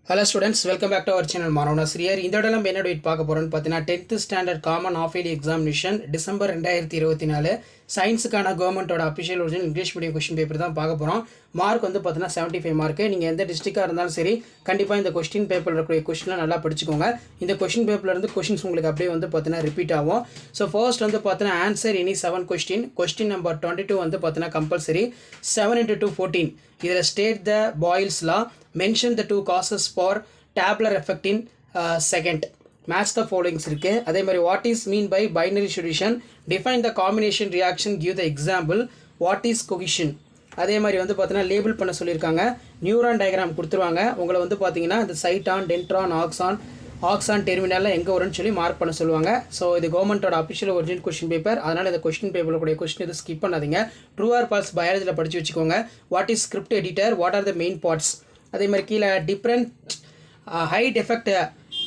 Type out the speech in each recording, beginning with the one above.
Hello students, welcome back to our channel Maravana Sriyar. இந்த இடத்துல நம்ம என்ன டேட் பார்க்க போறோம்னு பார்த்தீங்கன்னா 10th standard common of yearly examination December 2024 சயின்ஸுக்கான கவர்மெண்ட்டோட official original English medium question paper தான் பார்க்க போகிறோம். மார்க் வந்து பார்த்தீங்கன்னா 75 மார்க்கு. நீங்கள் எந்த டிஸ்ட்ரிக்டாக இருந்தாலும் சரி கண்டிப்பாக இந்த கொஸ்டின் பேப்பரில் இருக்கக்கூடிய கொஸ்டினை நல்லா படிச்சுக்கோங்க. இந்த கொஸ்டின் பேப்பர்லேருந்து கொஸ்டின்ஸ் உங்களுக்கு அப்படியே வந்து பார்த்தீங்கன்னா ரிப்பீட் ஆகும். ஸோ ஃபர்ஸ்ட் வந்து பார்த்தீங்கன்னா ஆன்சர் எனி 7 கொஸ்டின் நம்பர் 22 வந்து பார்த்தீங்கன்னா கம்பல்சரி 7 into 2 14. இதில் state the boils law, mention the two causes for tabular effect in second, match the followings இருக்கு. அதே மாதிரி what is mean by binary solution, define the combination reaction, give the example, what is cohesion. அதே மாதிரி வந்து பார்த்தீங்கன்னா label பண்ண சொல்லியிருக்காங்க. Neuron diagram கொடுத்துருவாங்க. உங்களை வந்து பார்த்தீங்கன்னா இந்த சைட்டான், டென்ட்ரான், ஆக்சான் டெர்மினலில் எங்கே வரும்னு சொல்லி மார்க் பண்ண சொல்லுவாங்க. ஸோ இது கவர்மெண்ட்டோட அஃபிஷியல் ஒரிஜினல் கொஸ்டின் பேப்பர். அதனால் இந்த கொஸ்டின் பேப்பரில் கூடிய கொஸ்டின் இது ஸ்கிப் பண்ணாதீங்க. ட்ரூ ஆர் ஃபால்ஸ் பயாலஜியில் படித்து வச்சுக்கோங்க. What is script editor, what are the main parts. அதே மாதிரி கீழே different height effect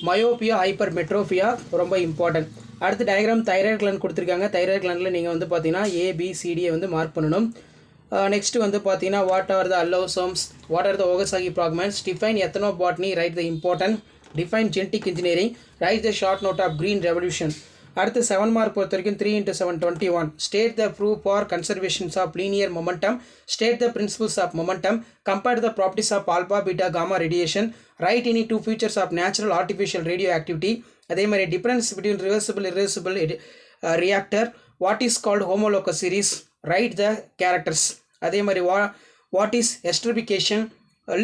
myopia hypermetropia ரொம்ப இம்பார்ட்டன்ட். அடுத்து டயக்ராம் தைராய்டு கிளாண்ட் கொடுத்துருக்காங்க. தைராய்டு கிளாண்டில் நீங்கள் வந்து பார்த்தீங்கன்னா ஏபிசிடியை வந்து மார்க் பண்ணணும். நெக்ஸ்ட்டு வந்து பார்த்தீங்கன்னா what are the allosomes, what are the Okazaki fragments, define ethnobotany, write the important, define genetic engineering, write the short note of green revolution. அடுத்து 7 மார்க் பொறுத்த வரைக்கும் 3 into 7 21. State the proof for conservations of linear momentum, state the principles of momentum, compare the properties of alpha beta gamma radiation, write any 2 features of natural artificial radioactivity. அதே மாதிரி difference between reversible reactor, what is called homologous series, write the characters. அதே மாதிரி what is esterification,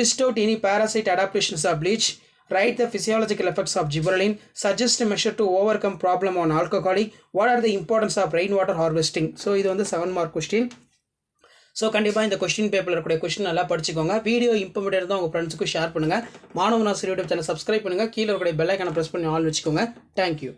list out any parasite adaptations of bleach, write the physiological effects of gibberellin, suggest a measure to overcome problem on alcoholic, what are the importance of rainwater harvesting. So இது வந்து 7 mark question. So கண்டிப்பாக இந்த question பேப்பரில் இருக்கக்கூடிய question நல்லா படிச்சுக்கோங்க. Video important இருந்தால் உங்கள் ஃப்ரெண்ட்ஸுக்கு ஷேர் பண்ணுங்கள். மாணவன் ஆசிரியர் யூடியூப் சேனல் சப்ஸ்கிரைப் பண்ணுங்கள். கீழே இருக்கக்கூடிய பெல் ஐக்கானை ப்ரெஸ் பண்ணி ஆல் வச்சுக்கோங்க. தேங்க்யூ.